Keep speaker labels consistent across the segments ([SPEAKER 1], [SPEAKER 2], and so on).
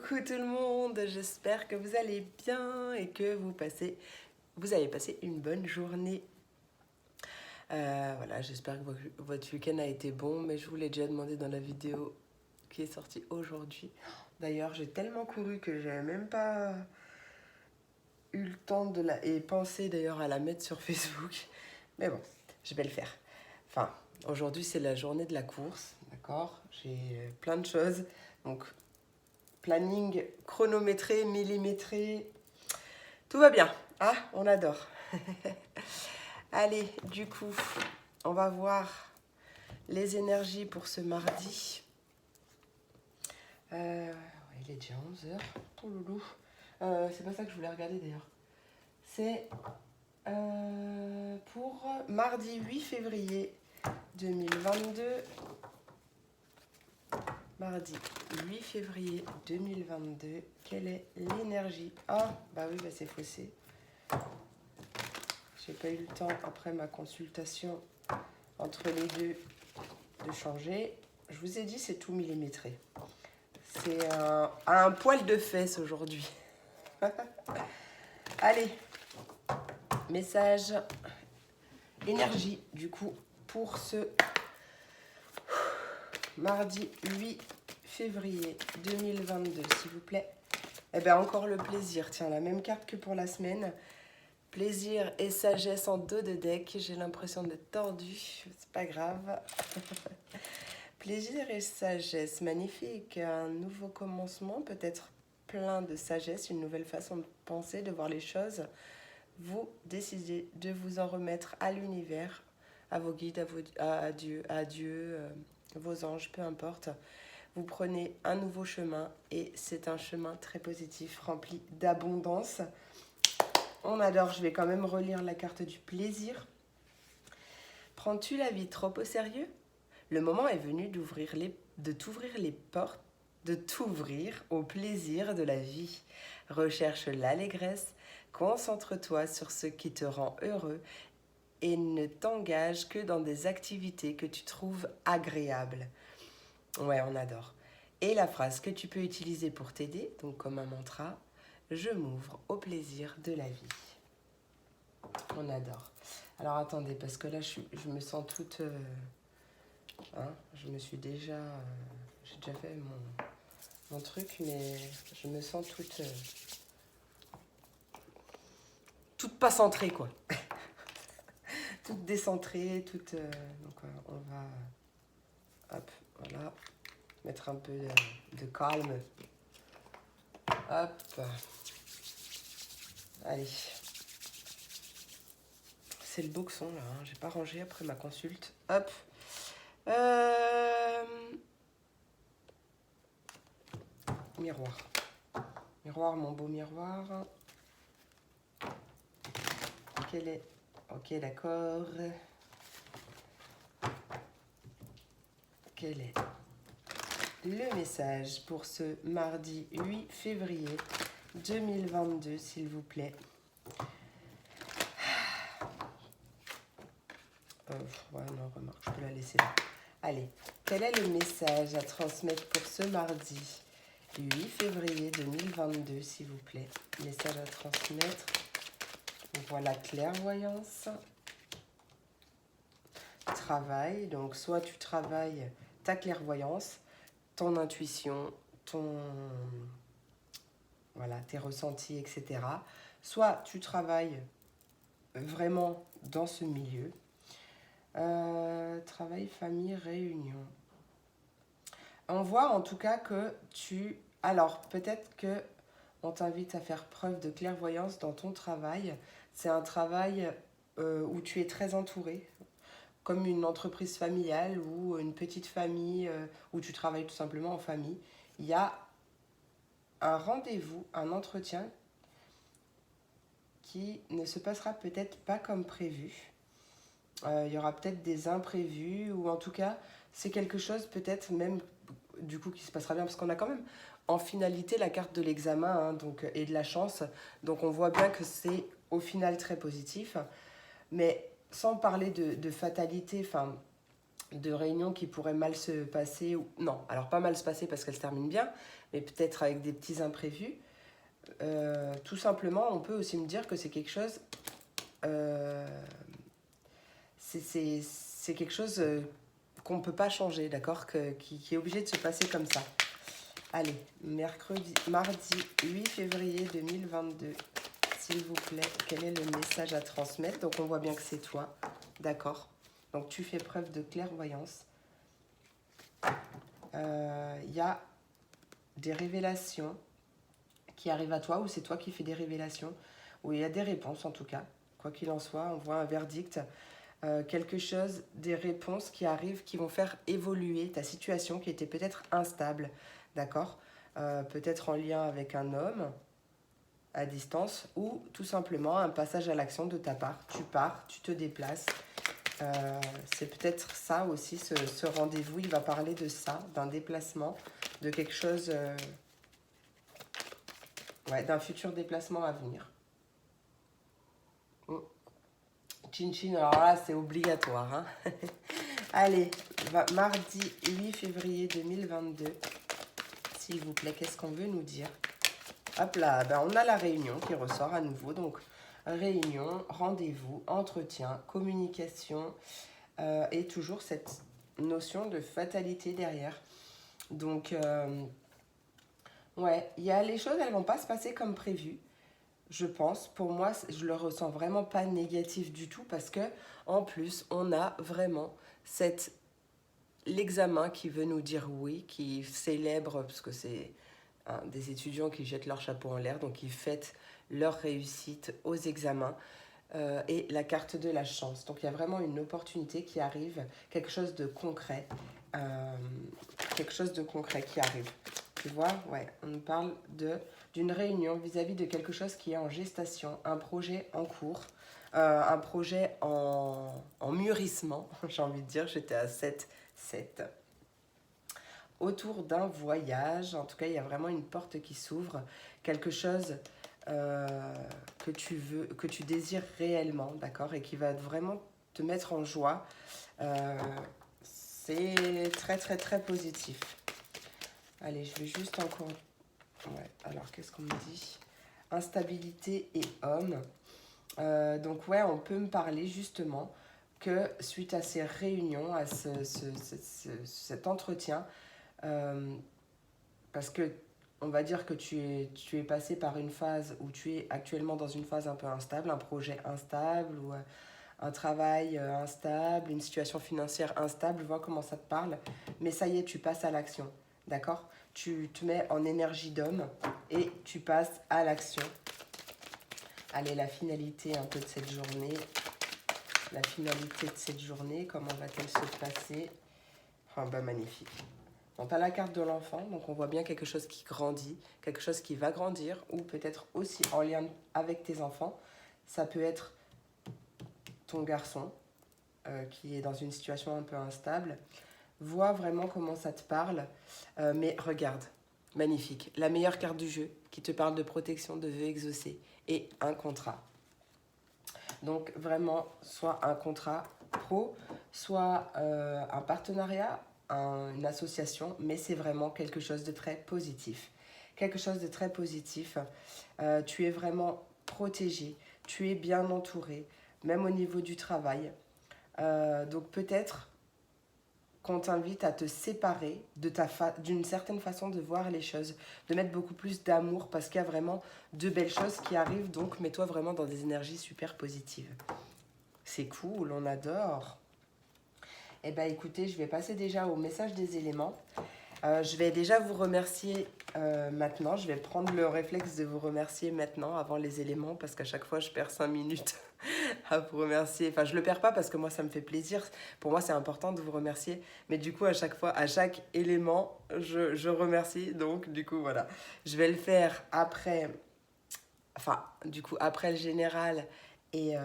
[SPEAKER 1] Coucou tout le monde, j'espère que vous allez bien et que vous avez passé une bonne journée. Voilà, j'espère que votre week-end a été bon, mais je vous l'ai déjà demandé dans la vidéo qui est sortie aujourd'hui. D'ailleurs, j'ai tellement couru que j'avais même pas eu le temps et pensé d'ailleurs à la mettre sur Facebook. Mais bon, je vais le faire. Enfin, aujourd'hui c'est la journée de la course, d'accord? J'ai plein de choses, donc planning chronométré, millimétré, tout va bien. Ah, on adore. Allez, du coup, on va voir les énergies pour ce mardi. Ouais, il est déjà 11h. Oh loulou. C'est pas ça que je voulais regarder d'ailleurs. C'est pour mardi 8 février 2022. Mardi 8 février 2022. Quelle est l'énergie? Ah, bah oui, bah c'est faussé. J'ai pas eu le temps, après ma consultation entre les deux, de changer. Je vous ai dit, c'est tout millimétré. C'est un poil de fesse aujourd'hui. Allez, message, énergie, du coup, pour ce mardi 8 février 2022, s'il vous plaît. Eh bien, encore le plaisir. Tiens, la même carte que pour la semaine. Plaisir et sagesse en dos de deck. J'ai l'impression d'être tordue. C'est pas grave. Plaisir et sagesse. Magnifique. Un nouveau commencement. Peut-être plein de sagesse. Une nouvelle façon de penser, de voir les choses. Vous décidez de vous en remettre à l'univers, à vos guides, à Dieu, vos anges, peu importe. Vous prenez un nouveau chemin et c'est un chemin très positif, rempli d'abondance. On adore, je vais quand même relire la carte du plaisir. Prends-tu la vie trop au sérieux? Le moment est venu de t'ouvrir les portes, de t'ouvrir au plaisir de la vie. Recherche l'allégresse, concentre-toi sur ce qui te rend heureux et ne t'engage que dans des activités que tu trouves agréables. Ouais, on adore. Et la phrase que tu peux utiliser pour t'aider, donc comme un mantra, je m'ouvre au plaisir de la vie. On adore. Alors attendez, parce que là je me sens toute... je me suis déjà... j'ai déjà fait mon truc, mais je me sens toute pas centrée, quoi. Toute décentrée, toute... donc on va... Hop, voilà. Mettre un peu de calme. Hop. Allez. C'est le boxon là, hein. J'ai pas rangé après ma consulte. Hop. Miroir. Miroir, mon beau miroir. Quel est... Ok, d'accord. Quel est le message pour ce mardi 8 février 2022, s'il vous plaît? Ouais, non, remarque, je peux la laisser là. Allez, quel est le message à transmettre pour ce mardi 8 février 2022, s'il vous plaît? Message à transmettre. Voilà, clairvoyance. Travail, donc soit tu travailles ta clairvoyance, ton intuition, voilà, tes ressentis, etc. Soit tu travailles vraiment dans ce milieu. Travail, famille, réunion. On voit en tout cas que tu... Alors, peut-être que on t'invite à faire preuve de clairvoyance dans ton travail. C'est un travail où tu es très entouré, comme une entreprise familiale ou une petite famille où tu travailles tout simplement en famille. Il y a un rendez-vous, un entretien qui ne se passera peut-être pas comme prévu. Il y aura peut-être des imprévus ou en tout cas, c'est quelque chose peut-être même du coup qui se passera bien parce qu'on a quand même en finalité la carte de l'examen donc, et de la chance. Donc on voit bien que c'est au final très positif. Mais sans parler de fatalité, enfin, de réunions qui pourraient mal se passer. Ou... Non, alors pas mal se passer parce qu'elles se terminent bien, mais peut-être avec des petits imprévus. Tout simplement, on peut aussi me dire que c'est quelque chose... c'est quelque chose qu'on ne peut pas changer, d'accord, qui est obligé de se passer comme ça. Allez, mardi 8 février 2022, s'il vous plaît, quel est le message à transmettre? Donc on voit bien que c'est toi, d'accord. Donc tu fais preuve de clairvoyance. Y a des révélations qui arrivent à toi, ou c'est toi qui fais des révélations, ou il y a des réponses en tout cas. Quoi qu'il en soit, on voit un verdict, quelque chose, des réponses qui arrivent, qui vont faire évoluer ta situation qui était peut-être instable, d'accord, peut-être en lien avec un homme à distance, ou tout simplement un passage à l'action de ta part. Tu pars, tu te déplaces. C'est peut-être ça aussi, ce rendez-vous, il va parler de ça, d'un déplacement, de quelque chose, ouais, d'un futur déplacement à venir. Chin chin, alors là, c'est obligatoire. Hein. Allez, mardi 8 février 2022, s'il vous plaît, qu'est-ce qu'on veut nous dire? Hop là, ben on a la réunion qui ressort à nouveau. Donc, réunion, rendez-vous, entretien, communication, et toujours cette notion de fatalité derrière. Donc, ouais, les choses, elles vont pas se passer comme prévu. Je pense, pour moi, je le ressens vraiment pas négatif du tout parce que en plus, on a vraiment l'examen qui veut nous dire oui, qui célèbre, parce que c'est des étudiants qui jettent leur chapeau en l'air, donc qui fêtent leur réussite aux examens, et la carte de la chance. Donc il y a vraiment une opportunité qui arrive, quelque chose de concret, qui arrive. Tu vois, ouais, on nous parle d'une réunion vis-à-vis de quelque chose qui est en gestation, un projet en cours, un projet en mûrissement, j'ai envie de dire, j'étais à 7, autour d'un voyage. En tout cas, il y a vraiment une porte qui s'ouvre, quelque chose que tu désires réellement, d'accord, et qui va vraiment te mettre en joie. C'est très, très, très positif. Allez, je vais juste encore... Ouais, alors qu'est-ce qu'on me dit? Instabilité et homme. Donc ouais, on peut me parler justement que suite à ces réunions, à cet entretien, parce que on va dire que tu es passé par une phase où tu es actuellement dans une phase un peu instable, un projet instable ou un travail instable, une situation financière instable, vois comment ça te parle. Mais ça y est, tu passes à l'action, d'accord? Tu te mets en énergie d'homme et tu passes à l'action. Allez, la finalité un peu de cette journée. La finalité de cette journée, comment va-t-elle se passer? Oh, bah, magnifique. Donc, tu as la carte de l'enfant, donc on voit bien quelque chose qui grandit, quelque chose qui va grandir, ou peut-être aussi en lien avec tes enfants. Ça peut être ton garçon qui est dans une situation un peu instable. Vois vraiment comment ça te parle, mais regarde, magnifique. La meilleure carte du jeu qui te parle de protection, de vœux exaucés et un contrat. Donc vraiment, soit un contrat pro, soit un partenariat, une association, mais c'est vraiment quelque chose de très positif. Quelque chose de très positif. Tu es vraiment protégé, tu es bien entouré, même au niveau du travail. Donc peut-être qu'on t'invite à te séparer d'une certaine façon de voir les choses, de mettre beaucoup plus d'amour parce qu'il y a vraiment de belles choses qui arrivent, donc mets-toi vraiment dans des énergies super positives. C'est cool, on adore. Eh bien écoutez, je vais passer déjà au message des éléments. Je vais déjà vous remercier maintenant. Je vais prendre le réflexe de vous remercier maintenant avant les éléments parce qu'à chaque fois je perds 5 minutes à vous remercier. Enfin, je le perds pas parce que moi ça me fait plaisir. Pour moi c'est important de vous remercier. Mais du coup à chaque fois, à chaque élément, je remercie. Donc du coup voilà. Je vais le faire après, enfin du coup après le général et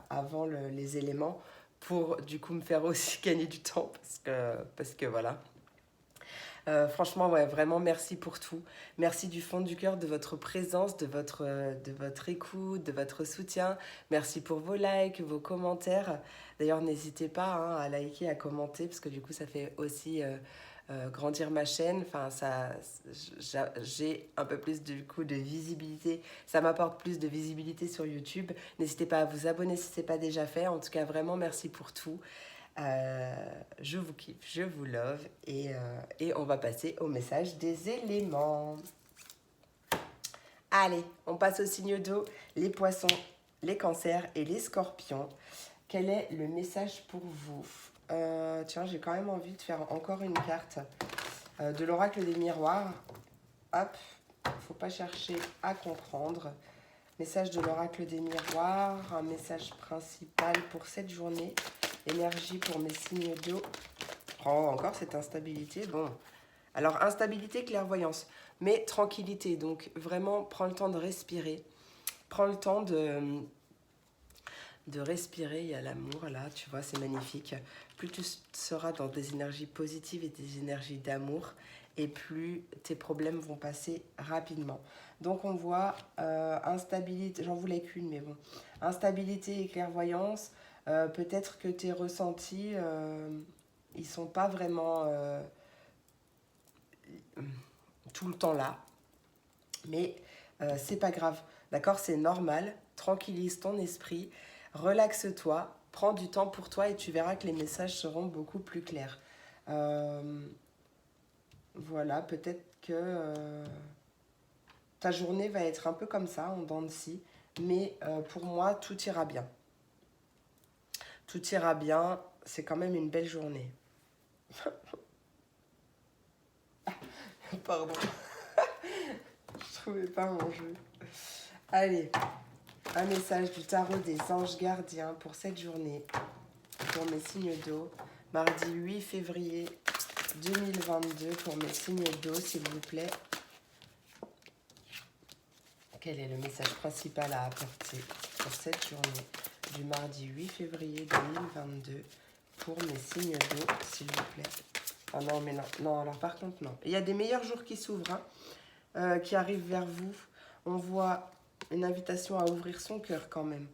[SPEAKER 1] avant les éléments pour du coup me faire aussi gagner du temps parce que voilà. Franchement, ouais, vraiment merci pour tout. Merci du fond du cœur de votre présence, de votre écoute, de votre soutien. Merci pour vos likes, vos commentaires. D'ailleurs, n'hésitez pas hein, à liker, à commenter, parce que du coup, ça fait aussi grandir ma chaîne. Enfin, j'ai un peu plus du coup de visibilité. Ça m'apporte plus de visibilité sur YouTube. N'hésitez pas à vous abonner si ce n'est pas déjà fait. En tout cas, vraiment merci pour tout. Je vous kiffe, je vous love et on va passer au message des éléments. Allez, on passe au signe d'eau, les poissons, les cancers et les scorpions. Quel est le message pour vous? Tiens, j'ai quand même envie de faire encore une carte de l'oracle des miroirs. Hop, faut pas chercher à comprendre. Message de l'oracle des miroirs, un message principal pour cette journée. Énergie pour mes signes d'eau. Oh, encore cette instabilité. Bon, alors instabilité, clairvoyance, mais tranquillité. Donc vraiment, prends le temps de respirer. Prends le temps de respirer. Il y a l'amour là, tu vois, c'est magnifique. Plus tu seras dans des énergies positives et des énergies d'amour, et plus tes problèmes vont passer rapidement. Donc on voit instabilité, j'en voulais qu'une, mais bon. Instabilité et clairvoyance. Peut-être que tes ressentis, ils sont pas vraiment tout le temps là. Mais c'est pas grave, d'accord? C'est normal. Tranquillise ton esprit, relaxe-toi, prends du temps pour toi et tu verras que les messages seront beaucoup plus clairs. Voilà, peut-être que ta journée va être un peu comme ça, en dents de scie, mais pour moi, tout ira bien. Tout ira bien, c'est quand même une belle journée. Pardon, je trouvais pas mon jeu. Allez, un message du tarot des anges gardiens pour cette journée, pour mes signes d'eau. Mardi 8 février 2022, pour mes signes d'eau, s'il vous plaît. Quel est le message principal à apporter pour cette journée du mardi 8 février 2022 pour mes signes d'eau, s'il vous plaît? Ah non, mais non, non, alors par contre, non. Il y a des meilleurs jours qui s'ouvrent, qui arrivent vers vous. On voit une invitation à ouvrir son cœur quand même.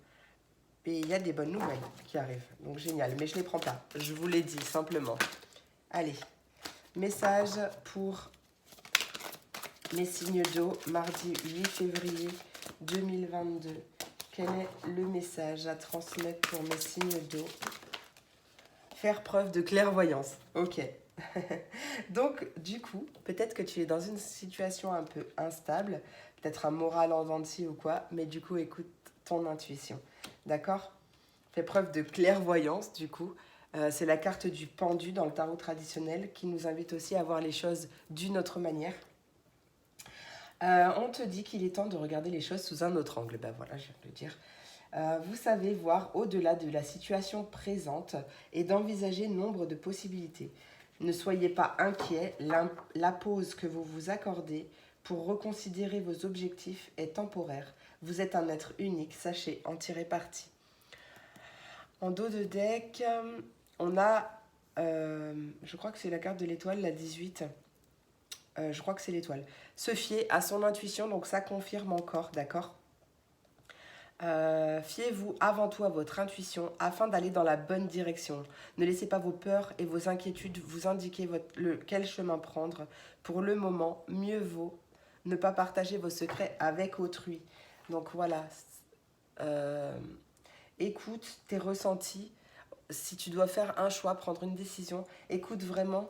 [SPEAKER 1] Et il y a des bonnes nouvelles qui arrivent. Donc génial, mais je ne les prends pas. Je vous l'ai dit, simplement. Allez, message pour mes signes d'eau, mardi 8 février 2022. Quel est le message à transmettre pour mes signes d'eau? Faire preuve de clairvoyance. Ok. Donc, du coup, peut-être que tu es dans une situation un peu instable, peut-être un moral en dents de scie ou quoi, mais du coup, écoute ton intuition. D'accord? Fais preuve de clairvoyance, du coup. C'est la carte du pendu dans le tarot traditionnel qui nous invite aussi à voir les choses d'une autre manière. On te dit qu'il est temps de regarder les choses sous un autre angle. Ben voilà, je viens de le dire. Vous savez voir au-delà de la situation présente et d'envisager nombre de possibilités. Ne soyez pas inquiets, la pause que vous vous accordez pour reconsidérer vos objectifs est temporaire. Vous êtes un être unique, sachez en tirer parti. En dos de deck, on a, je crois que c'est la carte de l'étoile, la 18. Je crois que c'est l'étoile. Se fier à son intuition, donc ça confirme encore, d'accord? Fiez-vous avant tout à votre intuition afin d'aller dans la bonne direction. Ne laissez pas vos peurs et vos inquiétudes vous indiquer quel chemin prendre. Pour le moment, mieux vaut ne pas partager vos secrets avec autrui. Donc voilà, écoute tes ressentis. Si tu dois faire un choix, prendre une décision, écoute vraiment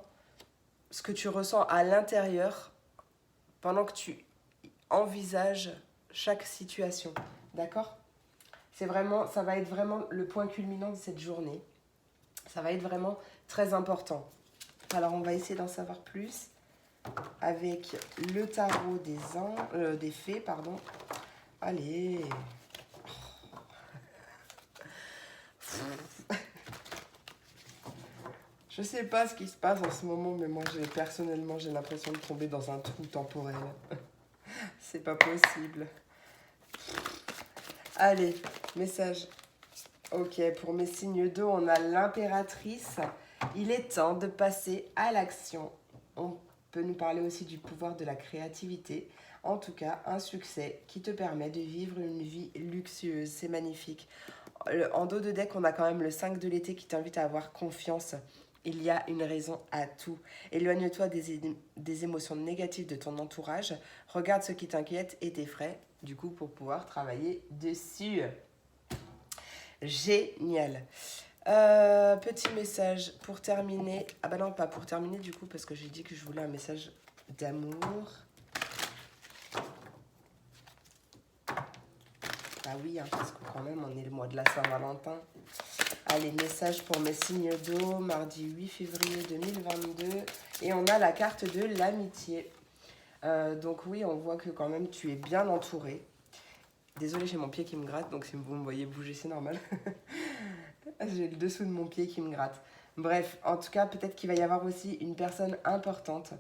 [SPEAKER 1] ce que tu ressens à l'intérieur pendant que tu envisages chaque situation. D'accord? Ça va être vraiment le point culminant de cette journée. Ça va être vraiment très important. Alors, on va essayer d'en savoir plus avec le tarot des fées, pardon. Allez. Je sais pas ce qui se passe en ce moment, mais moi, personnellement, j'ai l'impression de tomber dans un trou temporel. C'est pas possible. Allez, message. Ok, pour mes signes d'eau, on a l'impératrice. Il est temps de passer à l'action. On peut nous parler aussi du pouvoir de la créativité. En tout cas, un succès qui te permet de vivre une vie luxueuse. C'est magnifique. En dos de deck, on a quand même le 5 de l'été qui t'invite à avoir confiance. Il y a une raison à tout. Éloigne-toi des émotions négatives de ton entourage. Regarde ce qui t'inquiète et t'effraie, du coup, pour pouvoir travailler dessus. Génial. Petit message pour terminer. Ah bah non, pas pour terminer du coup, parce que j'ai dit que je voulais un message d'amour. Bah oui, hein, parce que quand même, on est le mois de la Saint-Valentin. Allez, message pour mes signes d'eau, mardi 8 février 2022. Et on a la carte de l'amitié. Donc oui, on voit que quand même, tu es bien entouré. Désolée, j'ai mon pied qui me gratte, donc si vous me voyez bouger, c'est normal. J'ai le dessous de mon pied qui me gratte. Bref, en tout cas, peut-être qu'il va y avoir aussi une personne importante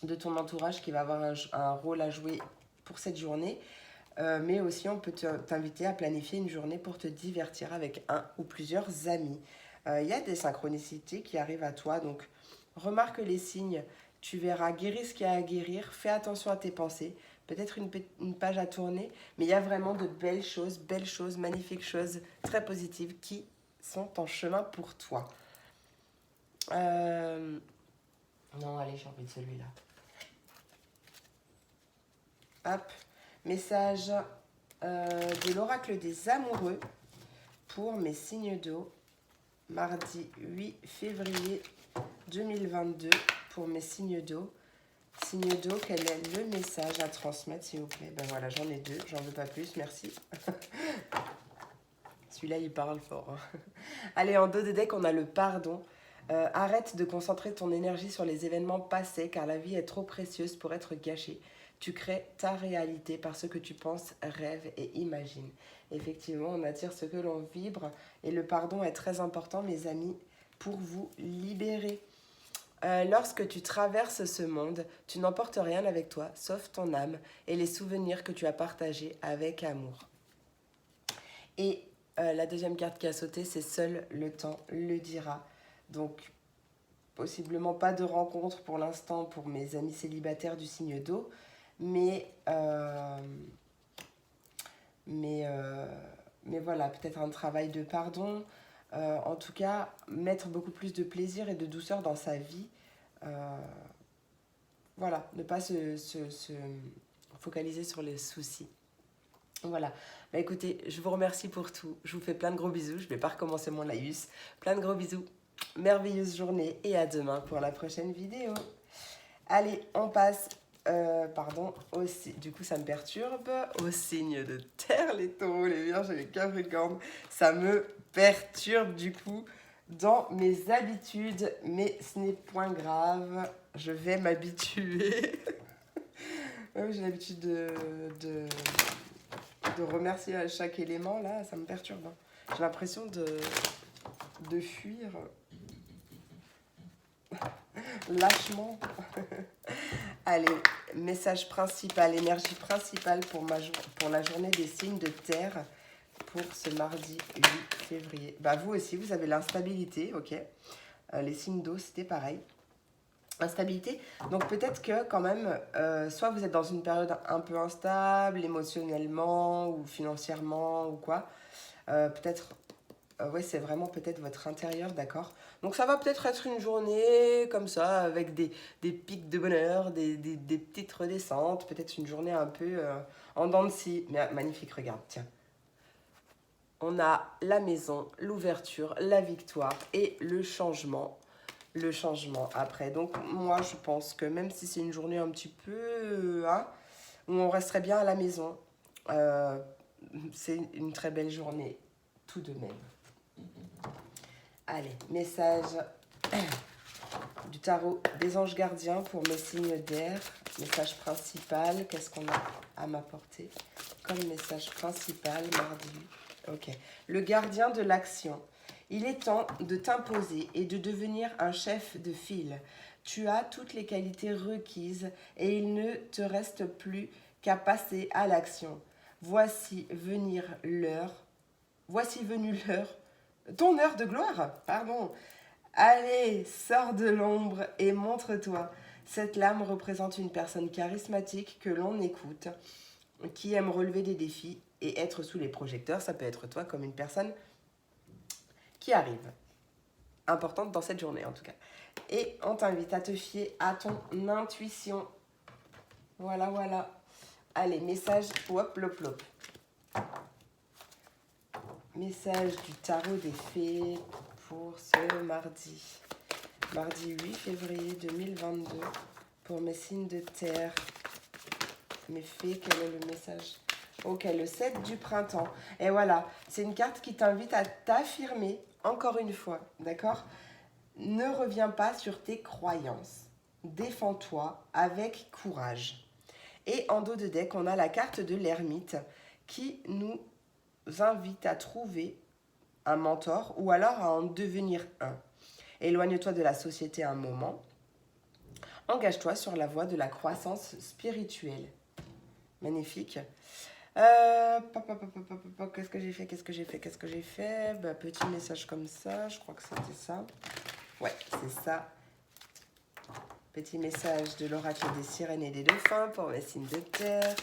[SPEAKER 1] de ton entourage qui va avoir un rôle à jouer pour cette journée. Mais aussi, on peut t'inviter à planifier une journée pour te divertir avec un ou plusieurs amis. Il y a des synchronicités qui arrivent à toi, donc remarque les signes. Tu verras, guéris ce qu'il y a à guérir, fais attention à tes pensées. Peut-être une page à tourner, mais il y a vraiment de belles choses, magnifiques choses, très positives qui sont en chemin pour toi. Non, allez, j'ai envie de celui-là. Hop, message de l'oracle des amoureux pour mes signes d'eau, mardi 8 février 2022, pour mes signes d'eau. Signe d'eau, quel est le message à transmettre, s'il vous plaît? Ben voilà, j'en ai deux, j'en veux pas plus, merci. Celui-là, il parle fort. Hein. Allez, en dos de deck, on a le pardon. Arrête de concentrer ton énergie sur les événements passés, car la vie est trop précieuse pour être gâchée. Tu crées ta réalité par ce que tu penses, rêves et imagines. Effectivement, on attire ce que l'on vibre, et le pardon est très important, mes amis, pour vous libérer. Lorsque tu traverses ce monde, tu n'emportes rien avec toi, sauf ton âme et les souvenirs que tu as partagés avec amour. Et la deuxième carte qui a sauté, c'est seul le temps le dira. Donc, possiblement pas de rencontre pour l'instant pour mes amis célibataires du signe d'eau, mais voilà, peut-être un travail de pardon. En tout cas, mettre beaucoup plus de plaisir et de douceur dans sa vie. Voilà, ne pas se focaliser sur les soucis. Voilà, bah écoutez, je vous remercie pour tout. Je vous fais plein de gros bisous. Je ne vais pas recommencer mon laïus. Plein de gros bisous. Merveilleuse journée et à demain pour la prochaine vidéo. Allez, on passe, du coup ça me perturbe, au signe de terre, les taureaux, les vierges et les capricornes. Ça me perturbe du coup dans mes habitudes, mais ce n'est point grave, je vais m'habituer. J'ai l'habitude de remercier à chaque élément, là, ça me perturbe. Hein. J'ai l'impression de fuir lâchement. Allez, message principal, énergie principale pour la journée des signes de terre pour ce mardi 8 février. Bah vous aussi, vous avez l'instabilité, ok. Les signes d'eau, c'était pareil. Instabilité. Donc peut-être que quand même, soit vous êtes dans une période un peu instable, émotionnellement ou financièrement ou quoi. Peut-être, ouais, c'est vraiment peut-être votre intérieur, d'accord. Donc ça va peut-être être une journée comme ça, avec des pics de bonheur, des petites redescentes, peut-être une journée un peu en dents de scie. Mais magnifique, regarde, tiens. On a la maison, l'ouverture, la victoire et le changement. Le changement après. Donc moi, je pense que même si c'est une journée un petit peu... où on resterait bien à la maison, c'est une très belle journée tout de même. Allez, message du tarot des anges gardiens pour mes signes d'air. Message principal, qu'est-ce qu'on a à m'apporter comme message principal mardi? Ok. Le gardien de l'action. Il est temps de t'imposer et de devenir un chef de file. Tu as toutes les qualités requises et il ne te reste plus qu'à passer à l'action. Voici venue l'heure, ton heure de gloire, pardon. Allez, sors de l'ombre et montre-toi. Cette lame représente une personne charismatique que l'on écoute, qui aime relever des défis et être sous les projecteurs. Ça peut être toi comme une personne qui arrive. Importante dans cette journée en tout cas. Et on t'invite à te fier à ton intuition. Voilà, voilà. Allez, message, hop, lop, lop. Message du tarot des fées pour ce mardi. Mardi 8 février 2022 pour mes signes de terre. Mes fées, quel est le message? Ok, le 7 du printemps. Et voilà, c'est une carte qui t'invite à t'affirmer encore une fois, d'accord? Ne reviens pas sur tes croyances. Défends-toi avec courage. Et en dos de deck, on a la carte de l'ermite qui nous invite à trouver un mentor ou alors à en devenir un. Éloigne-toi de la société un moment. Engage-toi sur la voie de la croissance spirituelle. Magnifique. Qu'est-ce que j'ai fait bah, petit message comme ça, je crois que c'était ça. Ouais, c'est ça. Petit message de l'oracle des sirènes et des dauphins pour mes signes de terre.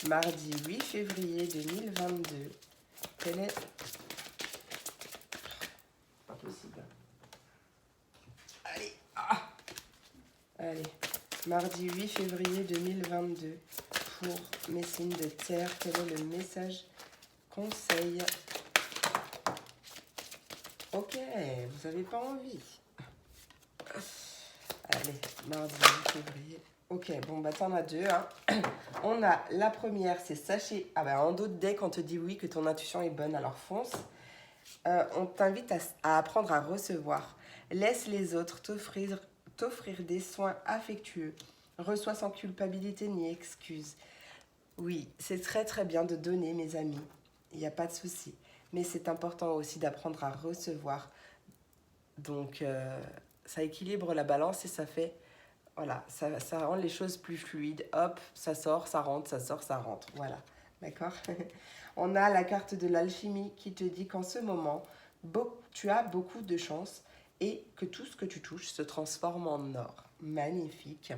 [SPEAKER 1] Mardi 8 février 2022. Quel est... Pas possible. Allez. Allez. Mardi 8 février 2022. Pour mes signes de terre, quel est le message conseil? Ok, vous n'avez pas envie. Allez, mardi 8 février. Ok, bon, bah t'en as deux. Hein. On a la première, c'est sachez. Ah bah en dos de deck, on te dit oui, que ton intuition est bonne, alors fonce. On t'invite à apprendre à recevoir. Laisse les autres t'offrir des soins affectueux. Reçois sans culpabilité ni excuse. Oui, c'est très très bien de donner, mes amis. Il n'y a pas de souci. Mais c'est important aussi d'apprendre à recevoir. Donc, ça équilibre la balance et ça fait... Voilà, ça rend les choses plus fluides. Hop, ça sort, ça rentre, ça sort, ça rentre. Voilà, d'accord. On a la carte de l'alchimie qui te dit qu'en ce moment, tu as beaucoup de chance et que tout ce que tu touches se transforme en or. Magnifique.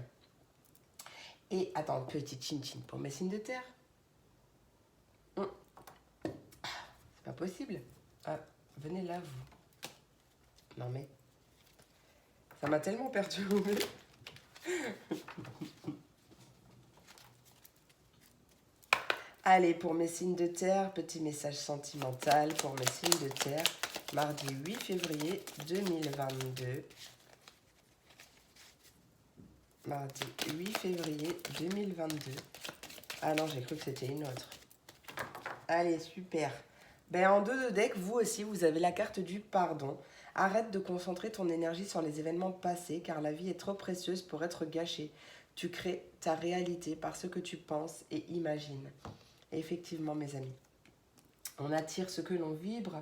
[SPEAKER 1] Et attends, petit chin-chin pour mes signes de terre. C'est pas possible. Ah, venez là, vous. Non mais, ça m'a tellement perturbé. Allez, pour mes signes de terre, petit message sentimental pour mes signes de terre, mardi 8 février 2022. Mardi 8 février 2022. Ah non, j'ai cru que c'était une autre. Allez, super. Ben, en dos de deck, vous aussi, vous avez la carte du pardon. Arrête de concentrer ton énergie sur les événements passés, car la vie est trop précieuse pour être gâchée. Tu crées ta réalité par ce que tu penses et imagines. Effectivement, mes amis, on attire ce que l'on vibre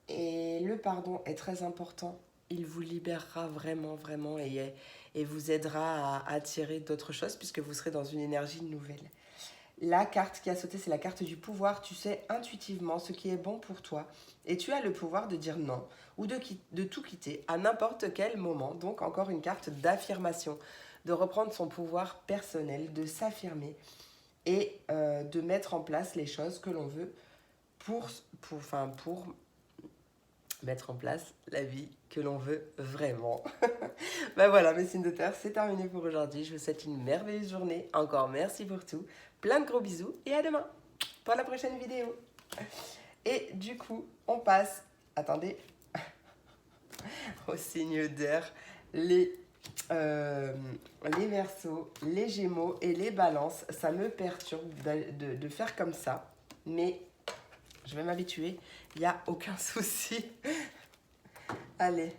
[SPEAKER 1] et le pardon est très important. Il vous libérera vraiment, vraiment et vous aidera à attirer d'autres choses puisque vous serez dans une énergie nouvelle. La carte qui a sauté, c'est la carte du pouvoir. Tu sais intuitivement ce qui est bon pour toi et tu as le pouvoir de dire non ou de tout quitter à n'importe quel moment. Donc encore une carte d'affirmation, de reprendre son pouvoir personnel, de s'affirmer et de mettre en place les choses que l'on veut pour mettre en place la vie que l'on veut vraiment. Ben voilà, mes signes de terre, c'est terminé pour aujourd'hui. Je vous souhaite une merveilleuse journée. Encore merci pour tout. Plein de gros bisous et à demain pour la prochaine vidéo. Et du coup, on passe, attendez, aux signes d'air, les Verseaux, les Gémeaux et les Balances. Ça me perturbe de faire comme ça, mais je vais m'habituer, il n'y a aucun souci. Allez,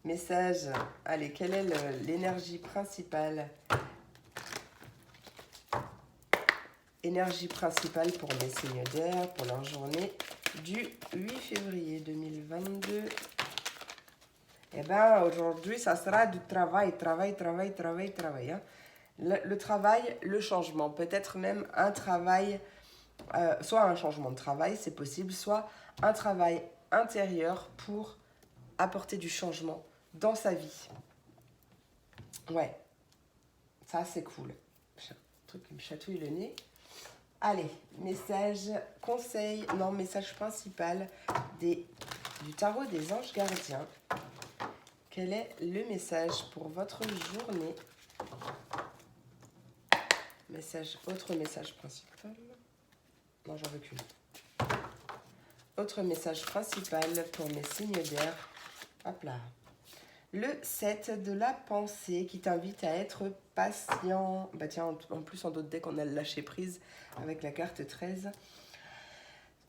[SPEAKER 1] message. Allez, quelle est l'énergie principale? Énergie principale pour mes signes d'air, pour leur journée du 8 février 2022. Eh bien, aujourd'hui, ça sera du travail. Hein. Le travail, le changement. Peut-être même un travail, soit un changement de travail, c'est possible, soit un travail intérieur pour apporter du changement dans sa vie. Ouais, ça c'est cool. Un truc qui me chatouille le nez. Allez, message, conseil, non, message principal du tarot des anges gardiens. Quel est le message pour votre journée? Autre message principal. Non, j'en veux qu'une. Autre message principal pour mes signes d'air. Hop là. Le 7 de la pensée qui t'invite à être patient. Bah tiens, en plus en d'autres decks, on a le lâcher prise avec la carte 13.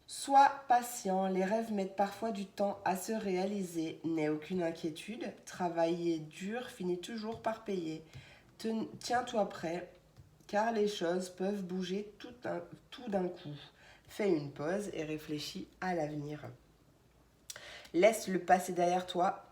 [SPEAKER 1] Sois patient, les rêves mettent parfois du temps à se réaliser. N'aie aucune inquiétude, travailler dur finit toujours par payer. Tiens-toi prêt, car les choses peuvent bouger tout d'un coup. Fais une pause et réfléchis à l'avenir. Laisse le passé derrière toi.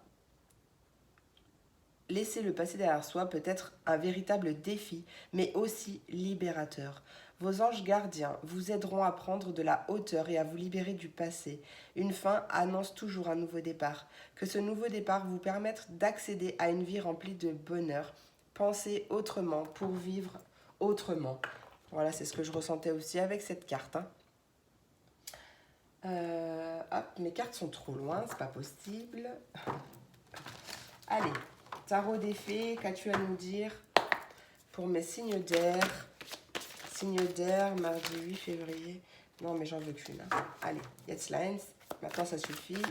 [SPEAKER 1] Laisser le passé derrière soi peut être un véritable défi, mais aussi libérateur. Vos anges gardiens vous aideront à prendre de la hauteur et à vous libérer du passé. Une fin annonce toujours un nouveau départ. Que ce nouveau départ vous permette d'accéder à une vie remplie de bonheur. Pensez autrement pour vivre autrement. Voilà, c'est ce que je ressentais aussi avec cette carte. Hop, mes cartes sont trop loin, c'est pas possible. Allez. Tarot des fées, qu'as-tu à nous dire pour mes signes d'air? Signes d'air, mardi 8 février. Non, mais j'en veux qu'une. Allez, Jetzt Lines. Maintenant, ça suffit.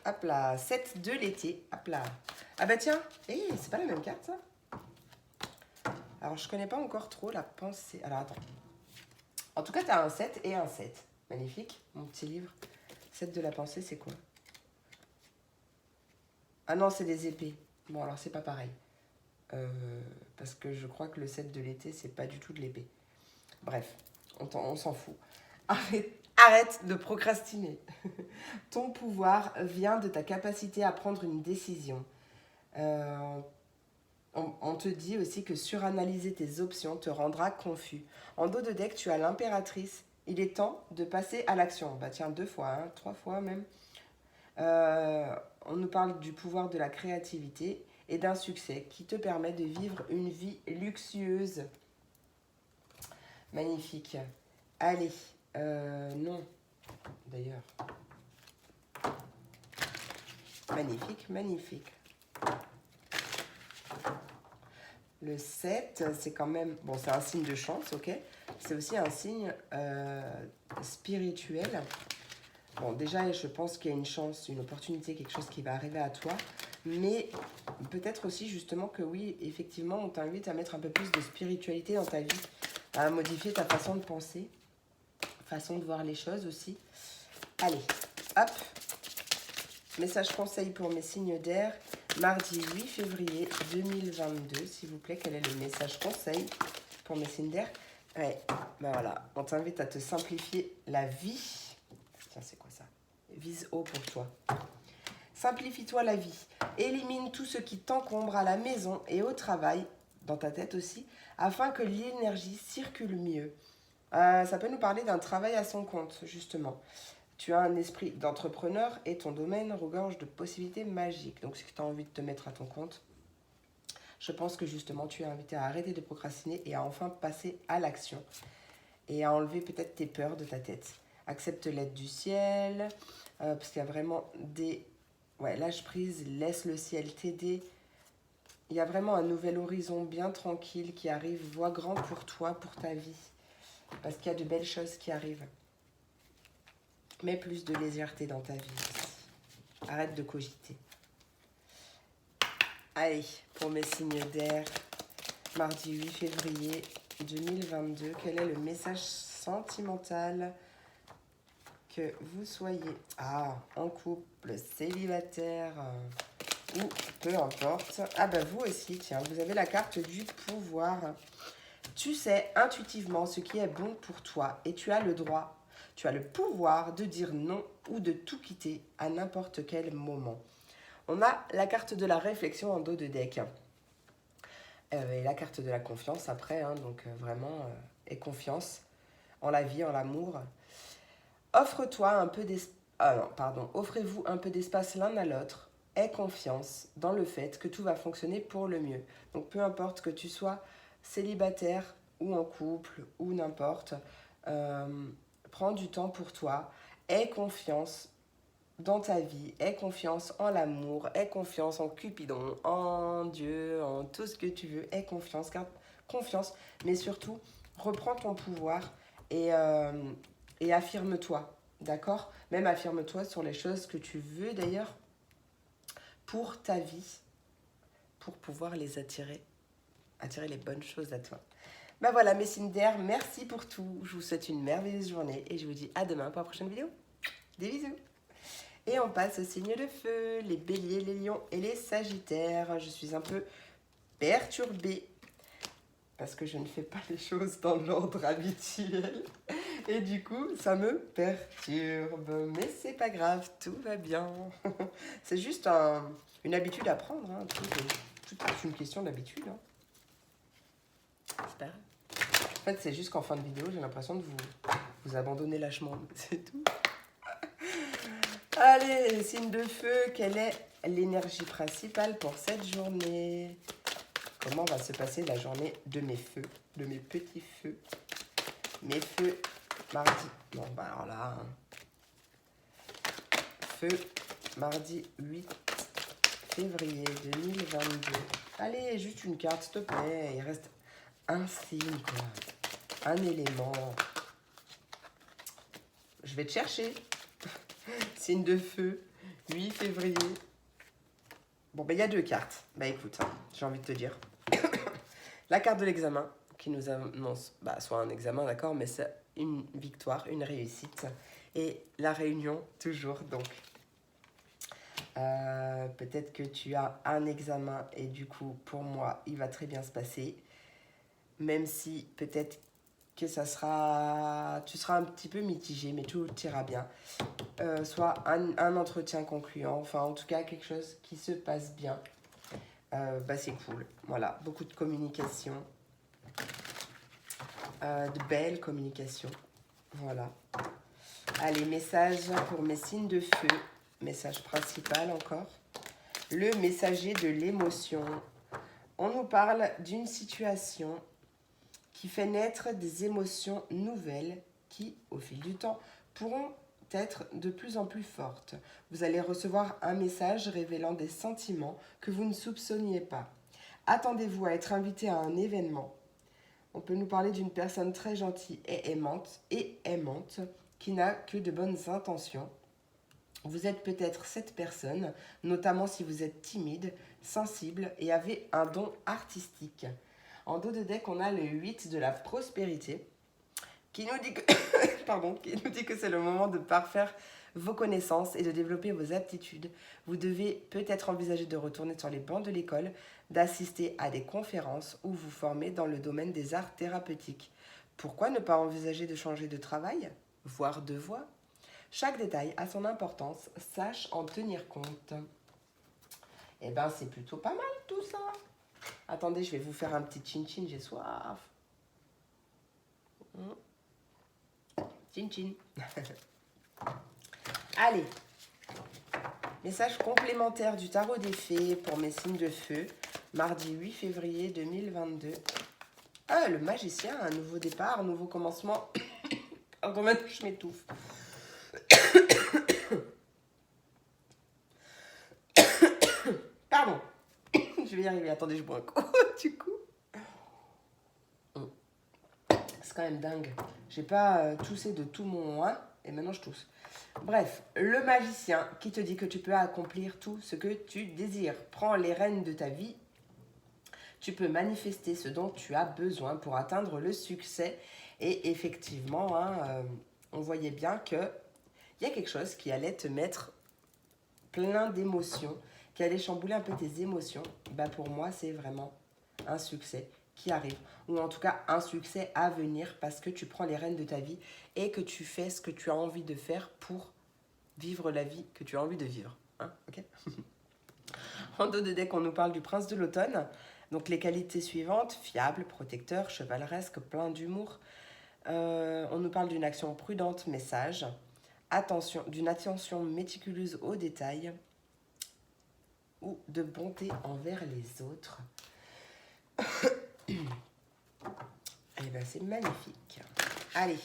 [SPEAKER 1] Hop là, 7 de l'été. Hop là. Ah bah tiens, c'est pas la même carte, ça? Alors, je connais pas encore trop la pensée. Alors, attends. En tout cas, t'as un 7 et un 7. Magnifique, mon petit livre. 7 de la pensée, c'est quoi? Ah non, c'est des épées. Bon, alors c'est pas pareil. Parce que je crois que le 7 de l'été, c'est pas du tout de l'épée. Bref, on s'en fout. Arrête de procrastiner. Ton pouvoir vient de ta capacité à prendre une décision. On te dit aussi que suranalyser tes options te rendra confus. En dos de deck, tu as l'impératrice. Il est temps de passer à l'action. Bah tiens, 2 fois, 3 fois même. On nous parle du pouvoir de la créativité et d'un succès qui te permet de vivre une vie luxueuse. Magnifique. Allez, non, d'ailleurs. Magnifique, magnifique. Le 7, c'est quand même... Bon, c'est un signe de chance, ok? C'est aussi un signe spirituel. Bon, déjà, je pense qu'il y a une chance, une opportunité, quelque chose qui va arriver à toi. Mais peut-être aussi justement que oui, effectivement, on t'invite à mettre un peu plus de spiritualité dans ta vie, à modifier ta façon de penser, façon de voir les choses aussi. Allez, hop. Message conseil pour mes signes d'air. Mardi 8 février 2022, s'il vous plaît, quel est le message conseil pour mes signes d'air? Ouais, ben voilà, on t'invite à te simplifier la vie. Tiens, c'est quoi ça? Vise haut pour toi. Simplifie-toi la vie. Élimine tout ce qui t'encombre à la maison et au travail, dans ta tête aussi, afin que l'énergie circule mieux. Ça peut nous parler d'un travail à son compte, justement. Tu as un esprit d'entrepreneur et ton domaine regorge de possibilités magiques. Donc, si tu as envie de te mettre à ton compte, je pense que justement, tu es invité à arrêter de procrastiner et à enfin passer à l'action. Et à enlever peut-être tes peurs de ta tête. Accepte l'aide du ciel, parce qu'il y a vraiment des... Ouais, lâche prise, laisse le ciel t'aider. Il y a vraiment un nouvel horizon bien tranquille qui arrive. Vois grand pour toi, pour ta vie. Parce qu'il y a de belles choses qui arrivent. Mets plus de légèreté dans ta vie. Arrête de cogiter. Allez, pour mes signes d'air, mardi 8 février 2022, quel est le message sentimental que vous soyez en couple, célibataire ou peu importe. Ah bah vous aussi, tiens, vous avez la carte du pouvoir. Tu sais intuitivement ce qui est bon pour toi et tu as le droit, tu as le pouvoir de dire non ou de tout quitter à n'importe quel moment. On a la carte de la réflexion en dos de deck. Et la carte de la confiance après, donc vraiment, et confiance en la vie, en l'amour. Offrez-vous un peu d'espace l'un à l'autre. aie confiance dans le fait que tout va fonctionner pour le mieux. Donc peu importe que tu sois célibataire ou en couple ou n'importe, prends du temps pour toi, aie confiance dans ta vie, aie confiance en l'amour, aie confiance en Cupidon, en Dieu, en tout ce que tu veux, aie confiance, garde confiance, mais surtout, reprends ton pouvoir et affirme-toi, d'accord? Même affirme-toi sur les choses que tu veux d'ailleurs pour ta vie, pour pouvoir les attirer les bonnes choses à toi. Ben voilà mes signes d'air, merci pour tout, je vous souhaite une merveilleuse journée et je vous dis à demain pour la prochaine vidéo. Des bisous! Et on passe aux signes de feu, les béliers, les lions et les sagittaires. Je suis un peu perturbée parce que je ne fais pas les choses dans l'ordre habituel. Et du coup, ça me perturbe. Mais c'est pas grave, tout va bien. C'est juste une habitude à prendre. Hein. Tout est une question d'habitude. Hein. J'espère. En fait, c'est juste qu'en fin de vidéo, j'ai l'impression de vous abandonner lâchement. C'est tout. Allez, signe de feu, quelle est l'énergie principale pour cette journée? Comment va se passer la journée de mes feux, de mes petits feux? Mes feux, mardi. Bon, bah alors là. Feu, mardi 8 février 2022. Allez, juste une carte, s'il te plaît. Il reste un signe, quoi. Un élément. Je vais te chercher. Signe de feu, 8 février. Bon, ben il y a deux cartes. Bah écoute, hein, j'ai envie de te dire. La carte de l'examen, qui nous annonce soit un examen, d'accord, mais c'est une victoire, une réussite. Et la réunion, toujours, donc. Peut-être que tu as un examen et du coup, pour moi, il va très bien se passer. Même si peut-être que tu seras un petit peu mitigé, mais tout ira bien. Soit un entretien concluant, enfin en tout cas quelque chose qui se passe bien. C'est cool. Voilà, beaucoup de communication, de belles communications. Voilà. Allez, message pour mes signes de feu. Message principal encore. Le messager de l'émotion. On nous parle d'une situation qui fait naître des émotions nouvelles qui, au fil du temps, pourront être de plus en plus fortes. Vous allez recevoir un message révélant des sentiments que vous ne soupçonniez pas. Attendez-vous à être invité à un événement. On peut nous parler d'une personne très gentille et aimante qui n'a que de bonnes intentions. Vous êtes peut-être cette personne, notamment si vous êtes timide, sensible et avez un don artistique. En dos de deck, on a le 8 de la prospérité qui nous dit que, qui nous dit que c'est le moment de parfaire vos connaissances et de développer vos aptitudes. Vous devez peut-être envisager de retourner sur les bancs de l'école, d'assister à des conférences ou vous former dans le domaine des arts thérapeutiques. Pourquoi ne pas envisager de changer de travail, voire de voie? Chaque détail a son importance, sache en tenir compte. Eh ben, c'est plutôt pas mal tout ça. Attendez, je vais vous faire un petit chin-chin, j'ai soif. Chin-chin. Allez. Message complémentaire du tarot des fées pour mes signes de feu. Mardi 8 février 2022. Ah, le magicien, un nouveau départ, un nouveau commencement. Pardon, maintenant je m'étouffe. Pardon. Je vais y arriver. Attendez, je bois un coup. Du coup. C'est quand même dingue. J'ai pas toussé de tout mon et maintenant je tousse. Bref, le magicien qui te dit que tu peux accomplir tout ce que tu désires. Prends les rênes de ta vie. Tu peux manifester ce dont tu as besoin pour atteindre le succès. Et effectivement, on voyait bien qu'il y a quelque chose qui allait te mettre plein d'émotions, qui allait chambouler un peu tes émotions. Pour moi, c'est vraiment un succès qui arrive, ou en tout cas un succès à venir parce que tu prends les rênes de ta vie et que tu fais ce que tu as envie de faire pour vivre la vie que tu as envie de vivre. Okay. En dos de deck, on nous parle du prince de l'automne. Donc les qualités suivantes, fiable, protecteur, chevaleresque, plein d'humour. On nous parle d'une action prudente, mais sage. D'une attention méticuleuse aux détails. ou de bonté envers les autres. Et bien, c'est magnifique. Allez,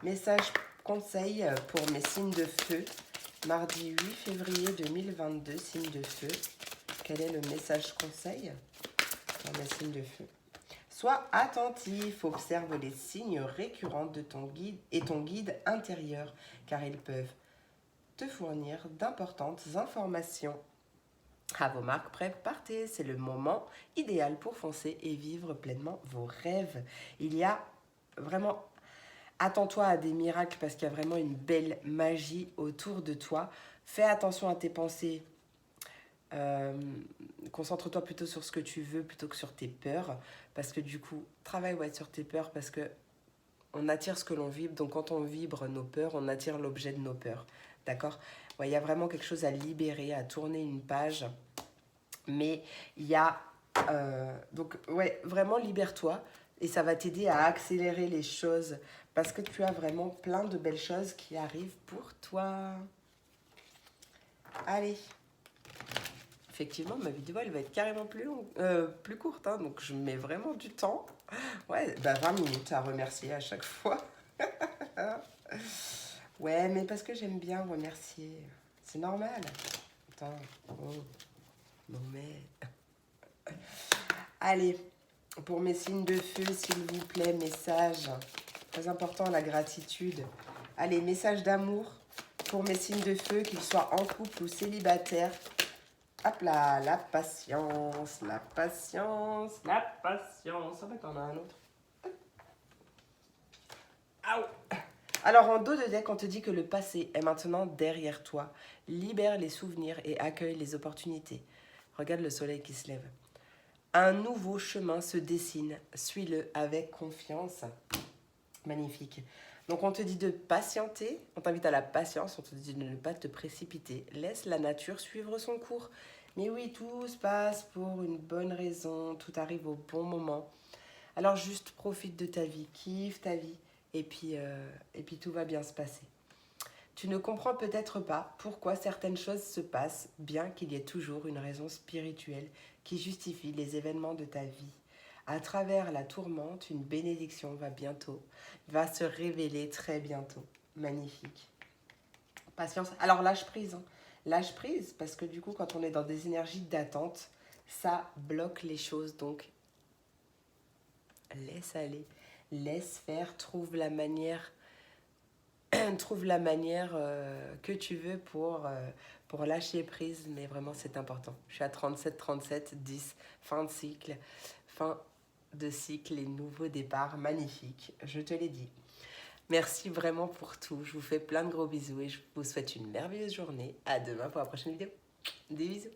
[SPEAKER 1] message conseil pour mes signes de feu. Mardi 8 février 2022, signe de feu. Quel est le message conseil pour mes signes de feu? Sois attentif, observe les signes récurrents de ton guide et ton guide intérieur, car ils peuvent te fournir d'importantes informations. À vos marques, prêts, partez. C'est le moment idéal pour foncer et vivre pleinement vos rêves. Il y a vraiment... Attends-toi à des miracles parce qu'il y a vraiment une belle magie autour de toi. Fais attention à tes pensées. Concentre-toi plutôt sur ce que tu veux plutôt que sur tes peurs. Parce que du coup, travaille sur tes peurs parce que on attire ce que l'on vibre. Donc quand on vibre nos peurs, on attire l'objet de nos peurs. D'accord? Ouais, il y a vraiment quelque chose à libérer, à tourner une page. Mais il y a... donc ouais, vraiment libère-toi. Et ça va t'aider à accélérer les choses. Parce que tu as vraiment plein de belles choses qui arrivent pour toi. Allez. Effectivement, ma vidéo, elle va être carrément plus courte. Hein, donc, je mets vraiment du temps. Ouais, bah 20 minutes à remercier à chaque fois. Ouais, mais parce que j'aime bien remercier. C'est normal. Attends. Oh. Non, mais... Allez, pour mes signes de feu, s'il vous plaît, message. Très important, la gratitude. Allez, message d'amour pour mes signes de feu, qu'ils soient en couple ou célibataires. Hop là, la patience, la patience, la patience. En fait, on a un autre. Aouh. Alors, en dos de deck, on te dit que le passé est maintenant derrière toi. Libère les souvenirs et accueille les opportunités. Regarde le soleil qui se lève. Un nouveau chemin se dessine. Suis-le avec confiance. Magnifique. Donc, on te dit de patienter. On t'invite à la patience. On te dit de ne pas te précipiter. Laisse la nature suivre son cours. Mais oui, tout se passe pour une bonne raison. Tout arrive au bon moment. Alors, juste profite de ta vie. Kiffe ta vie. Et puis tout va bien se passer. Tu ne comprends peut-être pas pourquoi certaines choses se passent, bien qu'il y ait toujours une raison spirituelle qui justifie les événements de ta vie. À travers la tourmente, une bénédiction va se révéler très bientôt. Magnifique. Patience. Alors lâche prise. Hein. Lâche prise parce que du coup, quand on est dans des énergies d'attente, ça bloque les choses. Donc, laisse aller, laisse faire, trouve la manière que tu veux pour lâcher prise, mais vraiment c'est important. Je suis à 37, 37, 10, fin de cycle et nouveau départ, magnifique, je te l'ai dit. Merci vraiment pour tout, je vous fais plein de gros bisous et je vous souhaite une merveilleuse journée. À demain pour la prochaine vidéo. Des bisous.